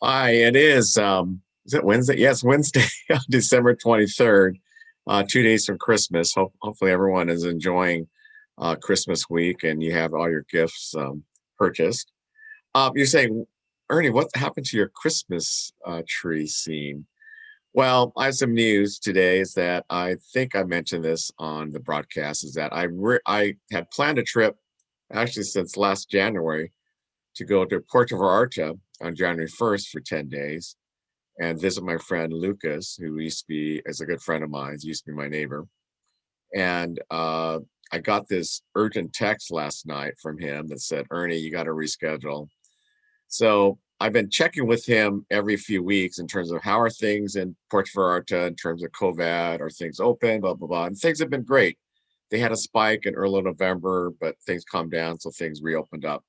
Hi, it is it Wednesday? Yes, Wednesday, December 23rd, 2 days from Christmas. Hopefully everyone is enjoying Christmas week and you have all your gifts purchased. You're saying, Ernie, what happened to your Christmas tree scene? Well, I have some news today is that I think I mentioned this on the broadcast is that I had planned a trip actually since last January to go to Puerto Vallarta on January 1st for 10 days and visit my friend Lukas, who used to be, is a good friend of mine, he used to be my neighbor. And I got this urgent text last night from him that said, Ernie, you got to reschedule. So I've been checking with him every few weeks in terms of how are things in Puerto Vallarta in terms of COVID, are things open, blah, blah, blah. And things have been great. They had a spike in early November, but things calmed down, so things reopened up.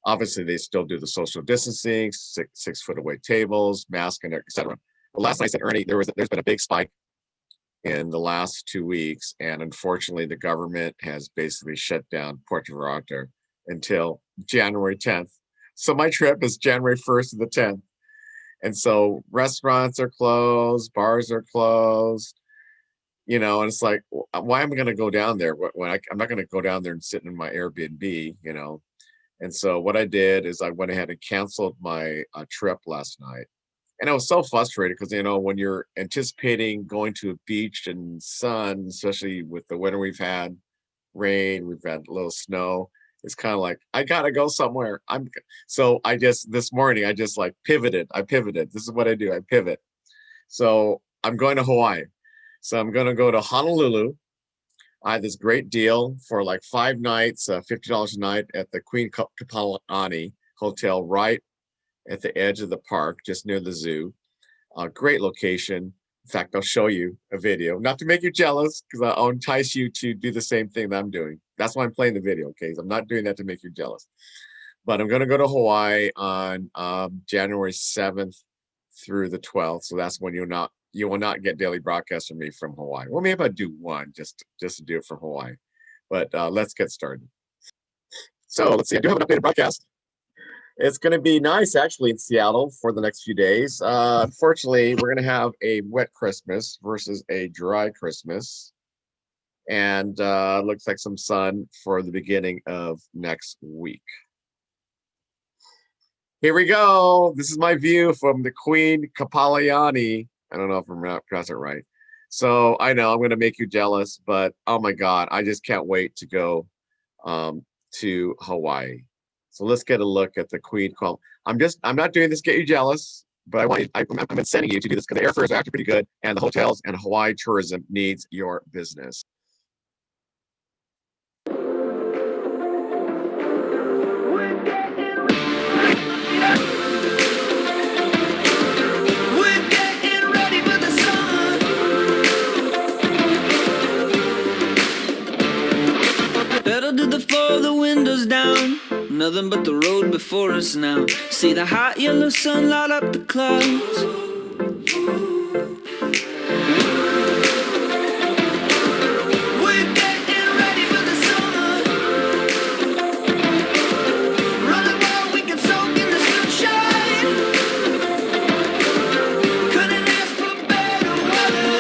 Obviously, they still do the social distancing, 6 foot away tables, mask, and etc. But last night I said, Ernie, there's been a big spike in the last 2 weeks, and unfortunately, the government has basically shut down Puerto Vallarta until January 10th. So my trip is January 1st to the 10th, and so restaurants are closed, bars are closed. And it's like, why am I going to go down there when I'm not going to go down there and sit in my Airbnb. And so what I did is I went ahead and canceled my trip last night. And I was so frustrated because, when you're anticipating going to a beach and sun, especially with the winter we've had, rain, we've had a little snow, it's kind of like, I gotta go somewhere. So this morning, I just like pivoted. I pivoted. This is what I do. I pivot. So I'm going to Hawaii. So I'm going to go to Honolulu. I had this great deal for like 5 nights, $50 a night at the Queen Kapalani Hotel, right at the edge of the park, just near the zoo. Great location. In fact, I'll show you a video, not to make you jealous, because I'll entice you to do the same thing that I'm doing. That's why I'm playing the video, okay? I'm not doing that to make you jealous. But I'm going to go to Hawaii on January 7th through the 12th. So that's when you will not get daily broadcasts from me from Hawaii. Well, maybe I'll do one just to do it from Hawaii. But let's get started. So let's see. I do have an updated broadcast. It's going to be nice actually in Seattle for the next few days. Unfortunately, we're going to have a wet Christmas versus a dry Christmas. And looks like some sun for the beginning of next week. Here we go. This is my view from the Queen Kapalayani. I don't know if I'm pronouncing it right. So I know I'm going to make you jealous, but oh my God, I just can't wait to go to Hawaii. So let's get a look at the Queen call. I'm not doing this to get you jealous, but I'm sending you to do this because the airfares are actually pretty good, and the hotels and Hawaii tourism needs your business. Pedal to the floor, the windows down. Nothing but the road before us now. See the hot yellow sun light up the clouds. We're getting ready for the summer. Run a while, we can soak in the sunshine. Couldn't ask for better weather.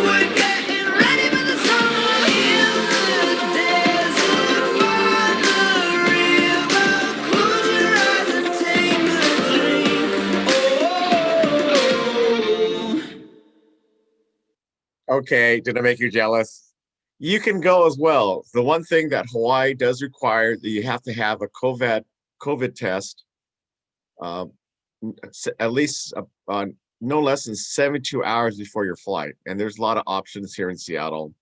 We're getting ready for the summer. In the desert, find the river. Close your eyes and take a drink. Oh. Okay, did I make you jealous? You can go as well. The one thing that Hawaii does require that you have to have a COVID test, uh, at least on no less than 72 hours before your flight. And there's a lot of options here in Seattle.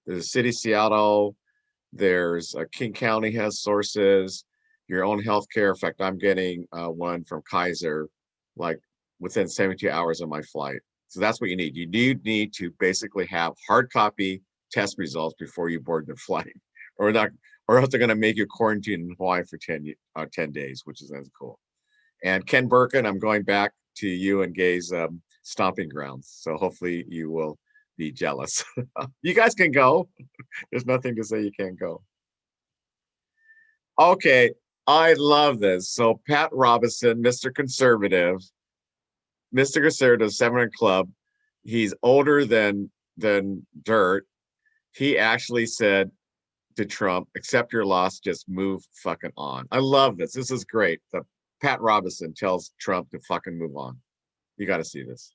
There's the city of Seattle. There's King County has sources. Your own healthcare. In fact, I'm getting one from Kaiser, like within 72 hours of my flight. So that's what you need. You need to basically have hard copy test results before you board the flight, or not, or else they're going to make you quarantine in Hawaii for 10 days, which is that's cool. And Ken Birkin, I'm going back to you and Gay's stomping grounds. So hopefully you will be jealous. You guys can go. There's nothing to say you can't go. Okay. I love this. So Pat Robertson, Mr. Conservative, 7 Club. He's older than dirt. He actually said to Trump, accept your loss, just move fucking on. I love this. This is great. The Pat Robertson tells Trump to fucking move on. You got to see this.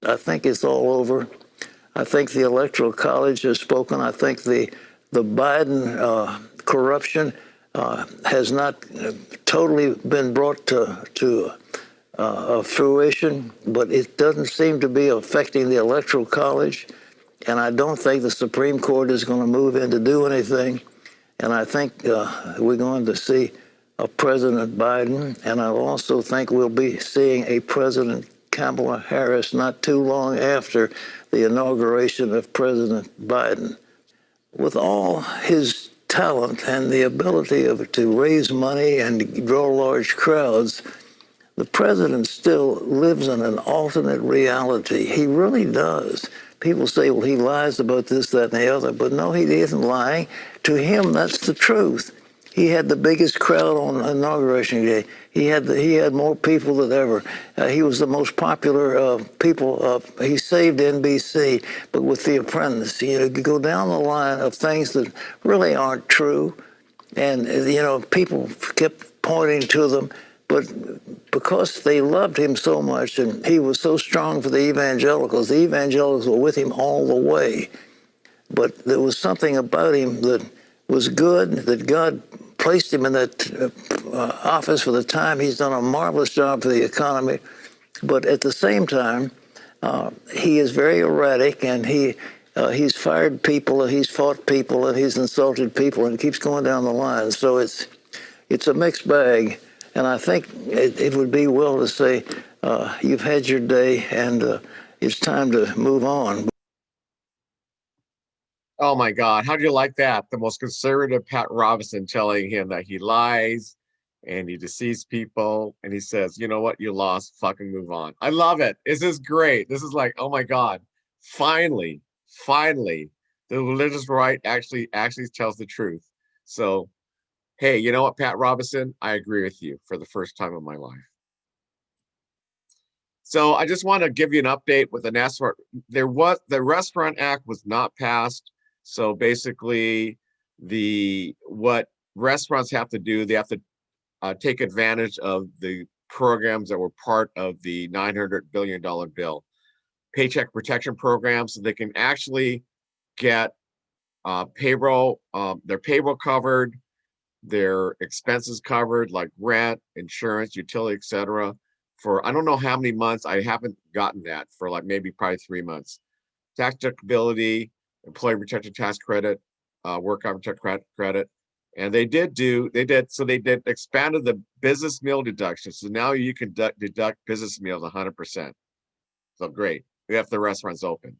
I think it's all over. I think the Electoral College has spoken. I think the Biden corruption has not totally been brought to fruition, but it doesn't seem to be affecting the Electoral College. And I don't think the Supreme Court is going to move in to do anything. And I think we're going to see a President Biden, and I also think we'll be seeing a President Kamala Harris not too long after the inauguration of President Biden. With all his talent and the ability to raise money and draw large crowds, the president still lives in an alternate reality. He really does. People say, well, he lies about this, that, and the other, but no, he isn't lying. To him, that's the truth. He had the biggest crowd on inauguration day. He had more people than ever. He was the most popular people. He saved NBC, but with The Apprentice, you go down the line of things that really aren't true, and people kept pointing to them, but because they loved him so much and he was so strong for the evangelicals were with him all the way. But there was something about him that was good, that God placed him in that office for the time. He's done a marvelous job for the economy. But at the same time, he is very erratic, and he's fired people, and he's fought people, and he's insulted people, and it keeps going down the line. So it's a mixed bag. And I think it would be well to say, you've had your day, and it's time to move on. Oh my God. How do you like that? The most conservative Pat Robertson telling him that he lies and he deceives people. And he says, you know what? You lost. Fucking move on. I love it. This is great. This is like, oh my God. Finally, the religious right actually tells the truth. So, hey, you know what, Pat Robertson? I agree with you for the first time in my life. So I just want to give you an update with the NASCAR. The Restaurant Act was not passed. So basically, what restaurants have to do, they have to take advantage of the programs that were part of the $900 billion bill, Paycheck Protection Program, so they can actually get their payroll covered, their expenses covered, like rent, insurance, utility, etc. For I don't know how many months. I haven't gotten that for like maybe probably 3 months. Tax deductibility, employee protected tax credit, work opportunity credit. And they did expanded the business meal deduction. So now you can deduct business meals 100%. So great. We have the restaurants open.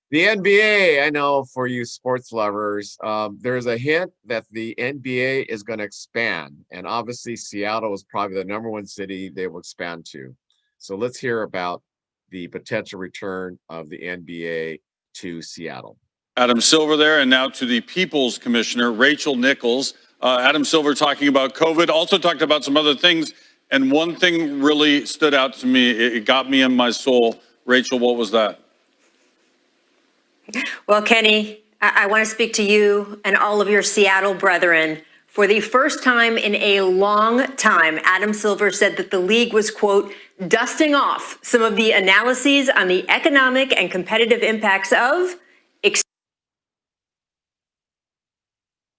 The NBA, I know for you sports lovers, there's a hint that the NBA is going to expand. And obviously, Seattle is probably the number one city they will expand to. So let's hear about the potential return of the NBA to Seattle. Adam Silver there, and now to the People's Commissioner, Rachel Nichols. Adam Silver talking about COVID, also talked about some other things. And one thing really stood out to me. It got me in my soul. Rachel, what was that? Well, Kenny, I want to speak to you and all of your Seattle brethren. For the first time in a long time, Adam Silver said that the league was, quote, dusting off some of the analyses on the economic and competitive impacts of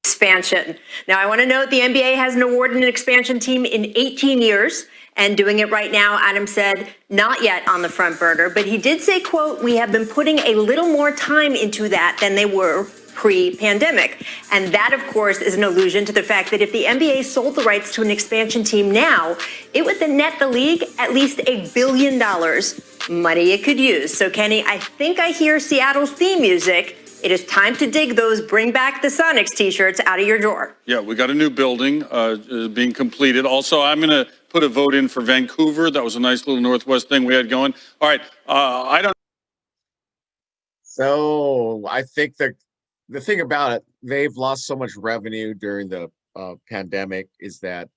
expansion. Now, I want to note the NBA hasn't awarded an expansion team in 18 years. And doing it right now, Adam said, not yet on the front burner. But he did say, quote, we have been putting a little more time into that than they were pre-pandemic. And that, of course, is an allusion to the fact that if the NBA sold the rights to an expansion team now, it would then net the league at least $1 billion, money it could use. So, Kenny, I think I hear Seattle's theme music. It is time to dig those Bring Back the Sonics t-shirts out of your drawer. Yeah, we got a new building being completed. Also, I'm going to put a vote in for Vancouver. That was a nice little Northwest thing we had going. All right, I don't. So I think that the thing about it, they've lost so much revenue during the pandemic, is that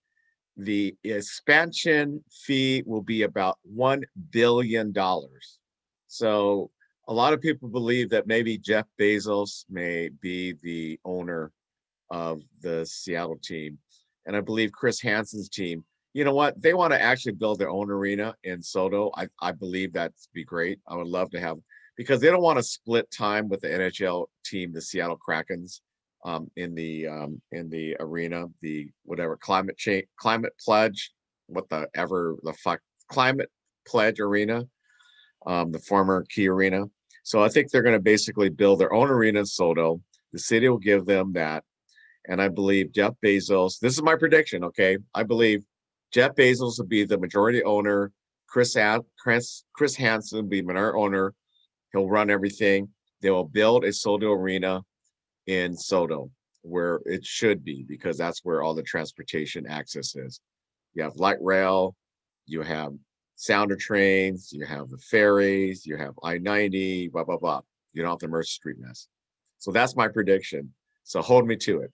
the expansion fee will be about $1 billion. So a lot of people believe that maybe Jeff Bezos may be the owner of the Seattle team. And I believe Chris Hansen's team, you know what? They want to actually build their own arena in Soto. I believe that'd be great. I would love to have, because they don't want to split time with the NHL team, the Seattle Krakens, in the arena, the whatever climate change, climate pledge, what the ever the fuck climate pledge arena, the former Key Arena. So I think they're going to basically build their own arena in Soto. The city will give them that. And I believe Jeff Bezos, this is my prediction, okay? I believe Jeff Bezos will be the majority owner. Chris Hansen will be minority owner. He'll run everything. They will build a Soto arena in Soto, where it should be, because that's where all the transportation access is. You have light rail, you have sounder trains, you have the ferries, you have I-90, blah, blah, blah. You don't have the Mercer Street mess. So that's my prediction. So hold me to it.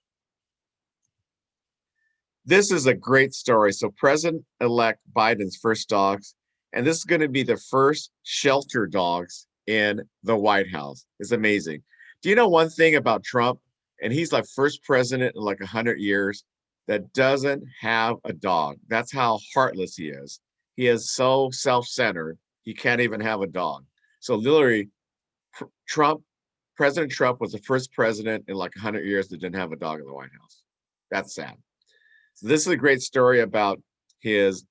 This is a great story. So President-elect Biden's first dogs, and this is going to be the first shelter dogs in the White House. It's amazing. Do you know one thing about Trump? And he's like first president in like 100 years that doesn't have a dog. That's how heartless he is. He is so self-centered, he can't even have a dog. So literally, President Trump was the first president in like 100 years that didn't have a dog in the White House. That's sad. So this is a great story about his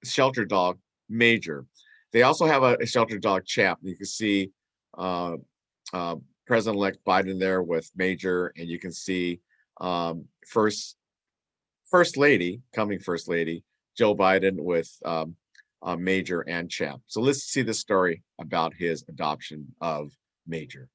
shelter dog, Major. They also have a shelter dog, Champ. You can see President-elect Biden there with Major, and you can see first lady, coming first lady, Joe Biden with Major and Champ. So let's see the story about his adoption of Major.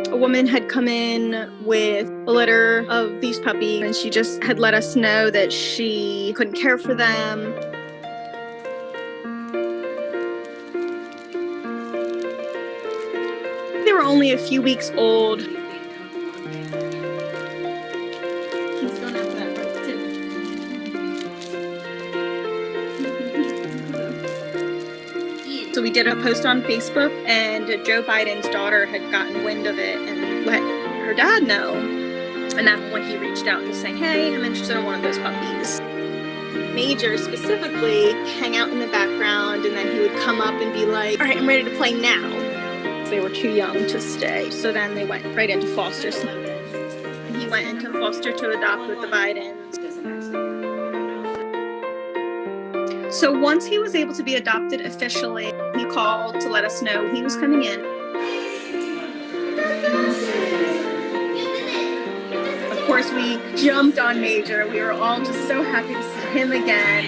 A woman had come in with a litter of these puppies, and she just had let us know that she couldn't care for them. They were only a few weeks old. He's going after that rope too. So we did a post on Facebook, and Joe Biden's daughter had gotten wind of it and let her dad know. And that's when he reached out and saying, hey, I'm interested in one of those puppies. Major specifically hang out in the background, and then he would come up and be like, all right, I'm ready to play now. They were too young to stay. So then they went right into foster. He went into foster to adopt with the Bidens. So once he was able to be adopted officially, he called to let us know he was coming in. Of course, we jumped on Major. We were all just so happy to see him again.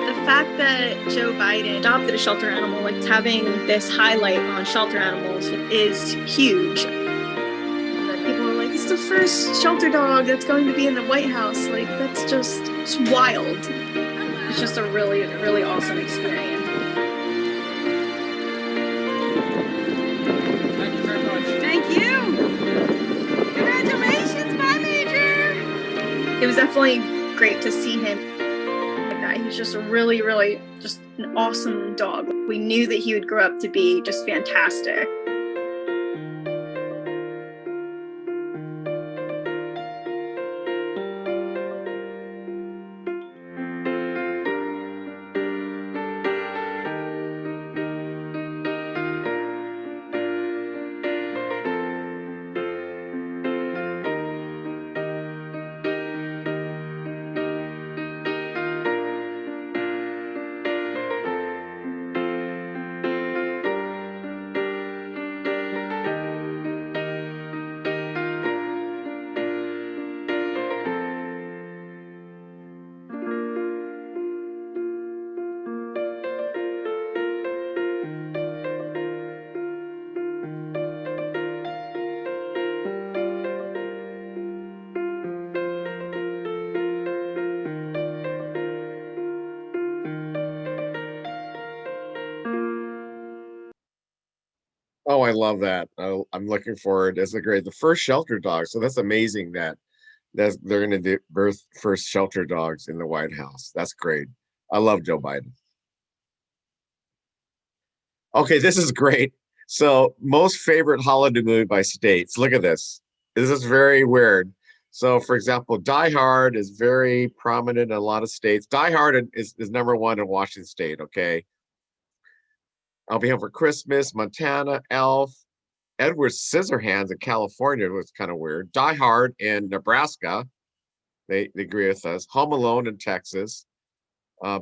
The fact that Joe Biden adopted a shelter animal, like having this highlight on shelter animals, is huge. That people are like, it's the first shelter dog that's going to be in the White House. Like, that's just, it's wild. It's just a really, really awesome experience. Thank you very much. Thank you. Congratulations, my Major. It was definitely great to see him like that. He's just a really, really just an awesome dog. We knew that he would grow up to be just fantastic. Oh, I love that. I'm looking forward. That's a great. The first shelter dog. So that's amazing that they're going to birth first shelter dogs in the White House. That's great. I love Joe Biden. Okay, this is great. So, most favorite holiday movie by states. Look at this. This is very weird. So, for example, Die Hard is very prominent in a lot of states. Die Hard is number one in Washington State. Okay, I'll Be Home for Christmas, Montana, Elf, Edward Scissorhands in California was kind of weird. Die Hard in Nebraska, they agree with us. Home Alone in Texas,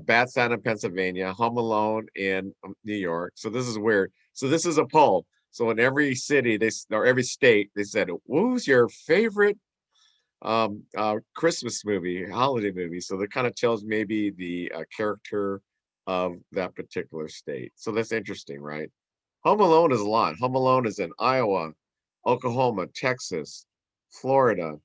Bad Santa in Pennsylvania, Home Alone in New York. So this is weird. So this is a poll. So in every city, or every state, they said, "Who's your favorite Christmas movie, holiday movie?" So that kind of tells maybe the character of that particular state. So that's interesting, right? Home Alone is a lot. Home Alone is in Iowa, Oklahoma, Texas, Florida,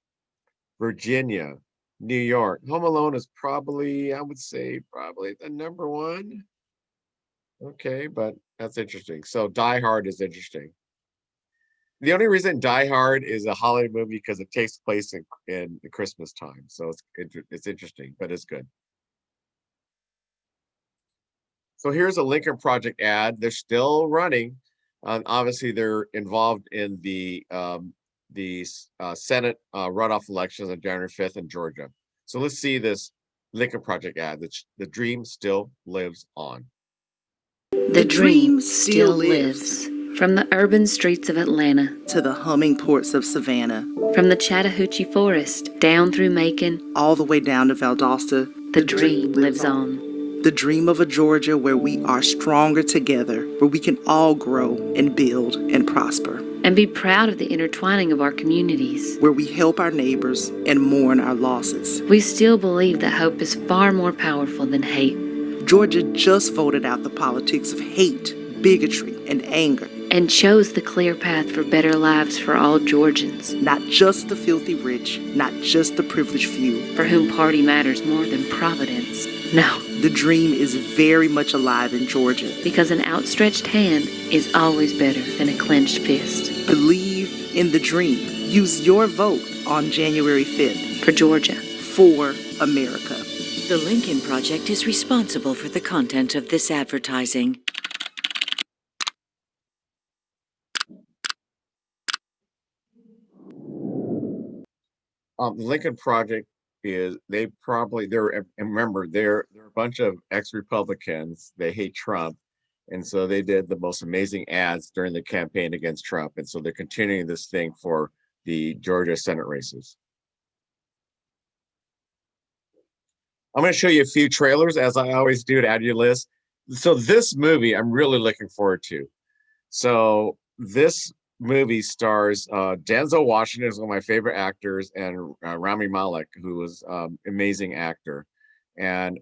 Virginia, New York. Home Alone is probably, I would say, probably the number one. Okay, but that's interesting. So Die Hard is interesting. The only reason Die Hard is a holiday movie because it takes place in the Christmas time. So it's interesting, but it's good. So here's a Lincoln Project ad. They're still running. Obviously, they're involved in the Senate runoff elections on January 5th in Georgia. So let's see this Lincoln Project ad. The dream still lives on. The dream still lives. From the urban streets of Atlanta to the humming ports of Savannah, from the Chattahoochee Forest down through Macon, all the way down to Valdosta, the dream lives on. The dream of a Georgia where we are stronger together, where we can all grow and build and prosper. And be proud of the intertwining of our communities. Where we help our neighbors and mourn our losses. We still believe that hope is far more powerful than hate. Georgia just voted out the politics of hate, bigotry, and anger. And chose the clear path for better lives for all Georgians. Not just the filthy rich, not just the privileged few. For whom party matters more than Providence. No. The dream is very much alive in Georgia. Because an outstretched hand is always better than a clenched fist. Believe in the dream. Use your vote on January 5th. For Georgia. For America. The Lincoln Project is responsible for the content of this advertising. The Lincoln Project remember, they're a bunch of ex-Republicans. They hate Trump. And so they did the most amazing ads during the campaign against Trump. And so they're continuing this thing for the Georgia Senate races. I'm going to show you a few trailers, as I always do, to add to your list. So this movie, I'm really looking forward to. So this movie stars Denzel Washington, is one of my favorite actors, and Rami Malek, who is amazing actor. And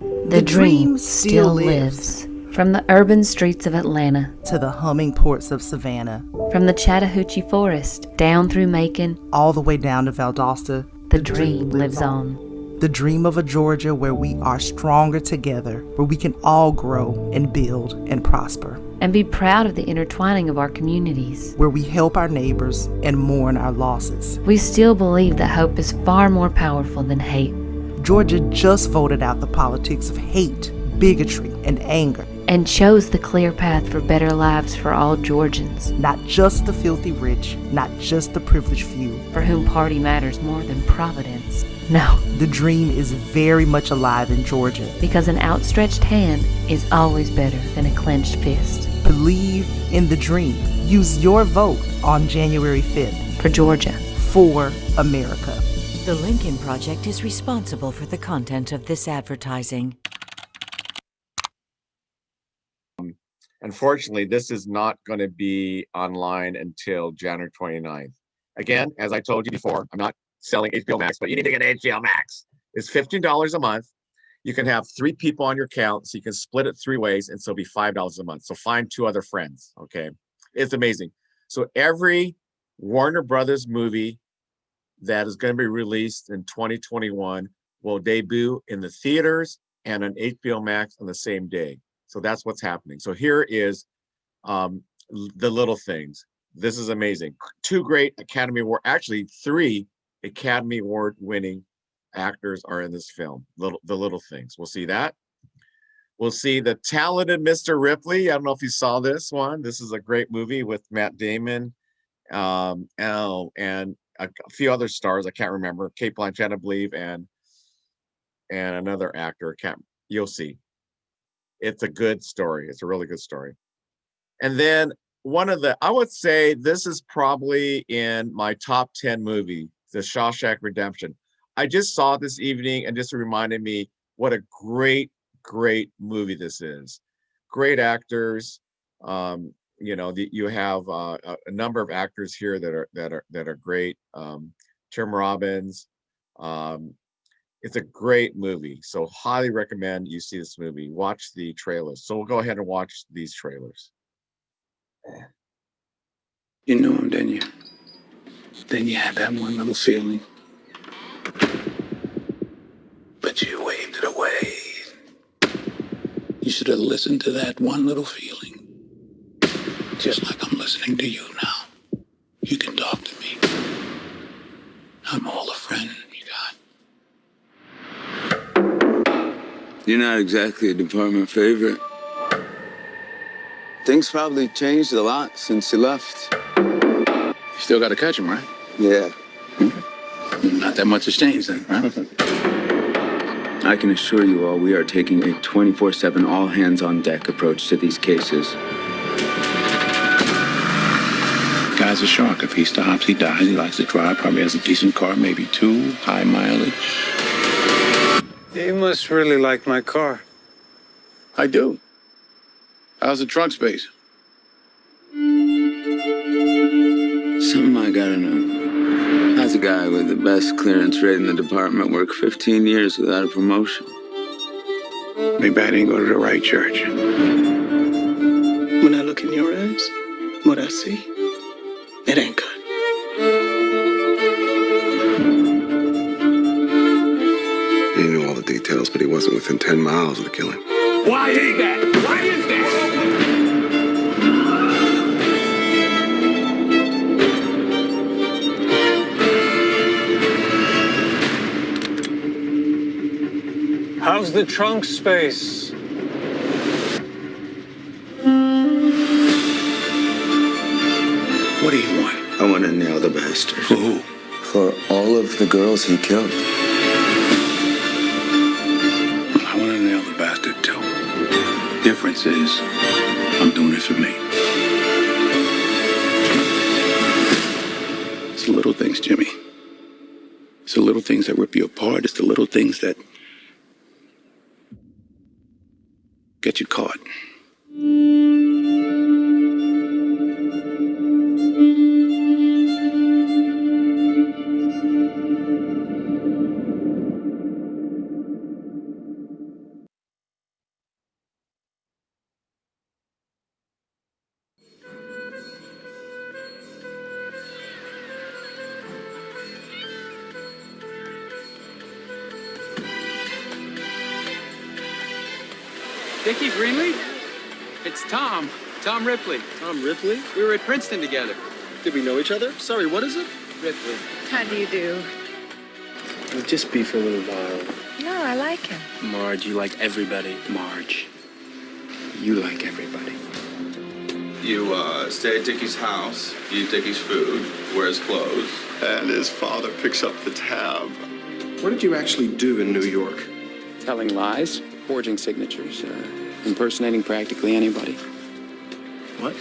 the dream still lives. From the urban streets of Atlanta to the humming ports of Savannah, from the Chattahoochee Forest down through Macon, all the way down to Valdosta, the dream lives on. The dream of a Georgia where we are stronger together, where we can all grow and build and prosper. And be proud of the intertwining of our communities. Where we help our neighbors and mourn our losses. We still believe that hope is far more powerful than hate. Georgia just voted out the politics of hate, bigotry, and anger. And chose the clear path for better lives for all Georgians. Not just the filthy rich, not just the privileged few. For whom party matters more than Providence. No. The dream is very much alive in Georgia. Because an outstretched hand is always better than a clenched fist. Believe in the dream. Use your vote on January 5th. For Georgia. For America. The Lincoln Project is responsible for the content of this advertising. Unfortunately, this is not going to be online until January 29th. Again, as I told you before, I'm not selling HBO Max, but you need to get HBO Max. It's $15 a month. You can have 3 people on your account, so you can split it 3 ways, and so it'll be $5 a month. So find 2 other friends, okay? It's amazing. So every Warner Brothers movie that is going to be released in 2021 will debut in the theaters and on HBO Max on the same day. So that's what's happening. So here is The Little Things. This is amazing. Two great Academy Award, actually 3 Academy Award winning actors are in this film. The Little Things. We'll see that. We'll see The Talented Mr. Ripley. I don't know if you saw this one. This is a great movie with Matt Damon, and a few other stars. I can't remember. Kate Blanchett, I believe, and another actor. You'll see. It's a good story. It's a really good story. And then I would say this is probably in my top 10 movie, The Shawshank Redemption. I just saw it this evening and just reminded me what a great movie this is. Great actors. You have a number of actors here that are great. Tim Robbins. It's a great movie. So highly recommend you see this movie. Watch the trailers. So we'll go ahead and watch these trailers. You know him, didn't you? Then you had that one little feeling. But you waved it away. You should have listened to that one little feeling. Just like I'm listening to you now. You can talk to me. I'm all a friend you got. You're not exactly a department favorite. Things probably changed a lot since you left. You still got to catch him, right? Yeah. Not that much has changed then, right? I can assure you all we are taking a 24/7 all-hands-on-deck approach to these cases. Guy's a shark. If he stops, he dies. He likes to drive. Probably has a decent car, maybe 2, high mileage. You must really like my car. I do. How's the trunk space? Something I gotta know. How's a guy with the best clearance rate in the department work 15 years without a promotion? Maybe I didn't go to the right church. When I look in your eyes, what I see, it ain't good. He knew all the details, but he wasn't within 10 miles of the killing. Why is that? Why is that? How's the trunk space? What do you want? I want to nail the bastard. For who? For all of the girls he killed. I want to nail the bastard too. Difference is, I'm doing it for me. It's the little things, Jimmy. It's the little things that rip you apart. It's the little things that get you caught. Dickie Greenleaf? It's Tom. Tom Ripley. Tom Ripley? We were at Princeton together. Did we know each other? Sorry, what is it? Ripley. How do you do? We'll just be for a little while. No, I like him. Marge, you like everybody. Marge, you like everybody. You stay at Dickie's house, eat Dickie's food, wear his clothes, and his father picks up the tab. What did you actually do in New York? Telling lies, forging signatures, impersonating practically anybody. What?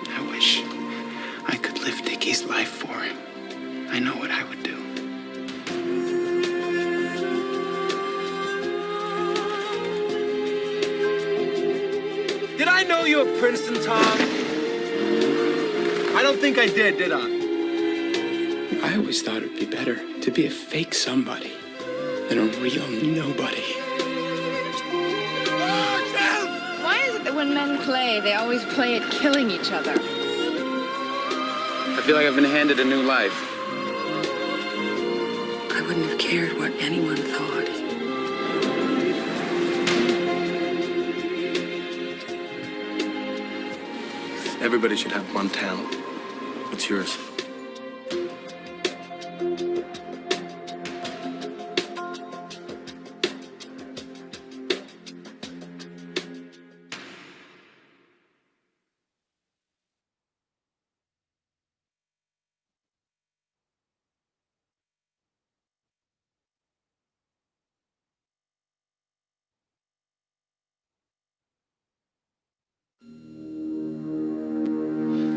I wish I could live Dickie's life for him. I know what I would do. Did I know you at Princeton, Tom? I don't think I did I? I always thought it'd be better to be a fake somebody than a real nobody. Why is it that when men play, they always play at killing each other? I feel like I've been handed a new life. anyone thought. Everybody should have one talent. What's yours?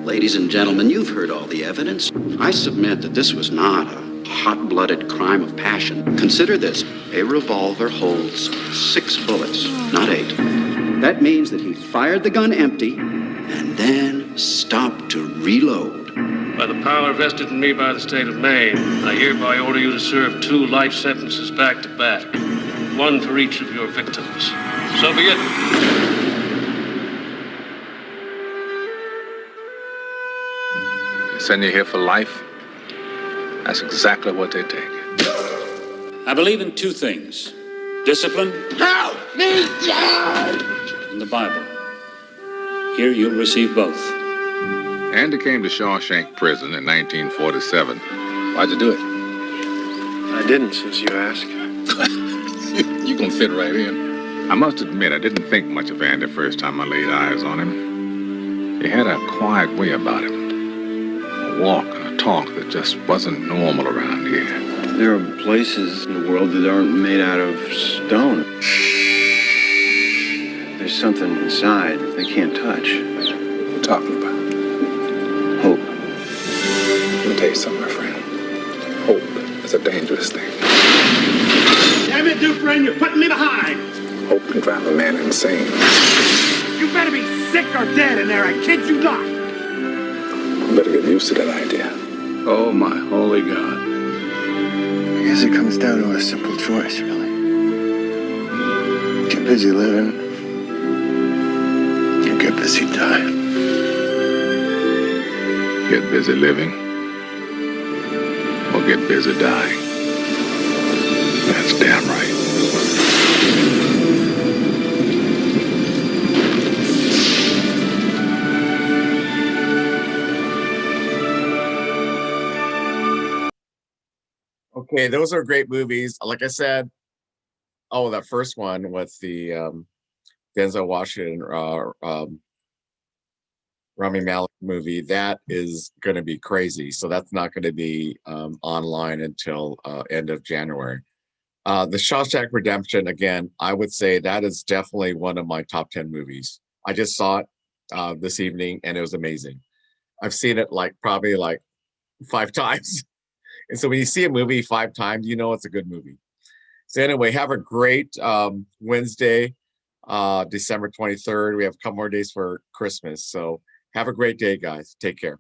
Ladies and gentlemen, you've heard all the evidence. I submit that this was not a hot-blooded crime of passion. Consider this. A revolver holds 6 bullets, not 8. That means that he fired the gun empty and then stopped to reload. By the power vested in me by the state of Maine, I hereby order you to serve 2 life sentences back to back. 1 for each of your victims. So be it. Send you here for life? That's exactly what they take. I believe in 2 things. Discipline. Help me, And the Bible. Here you'll receive both. Andy came to Shawshank Prison in 1947. Why'd you do it? I didn't, since you asked. You gonna fit right in. I must admit, I didn't think much of Andy first time I laid eyes on him. He had a quiet way about him. A walk and a talk that just wasn't normal around here. There are places in the world that aren't made out of stone. There's something inside that they can't touch. What are you talking about? Hope. Let me tell you something, my friend. Hope is a dangerous thing. Damn it, Dufresne, you're putting me behind. Hope can drive a man insane. You better be sick or dead in there, I kid you not. You better get used to that idea. Oh, my holy God. I guess it comes down to a simple choice, really. Get busy living. You get busy dying. Get busy living. Or get busy dying. That's damn right. Okay, those are great movies. Like I said, that first one with the Denzel Washington, Rami Malek movie, that is going to be crazy. So that's not going to be online until end of January. The Shawshank Redemption, again, I would say that is definitely one of my top 10 movies. I just saw it this evening and it was amazing. I've seen it probably 5 times. And so when you see a movie 5 times, you know it's a good movie. So anyway, have a great Wednesday, December 23rd. We have a couple more days for Christmas. So have a great day, guys. Take care.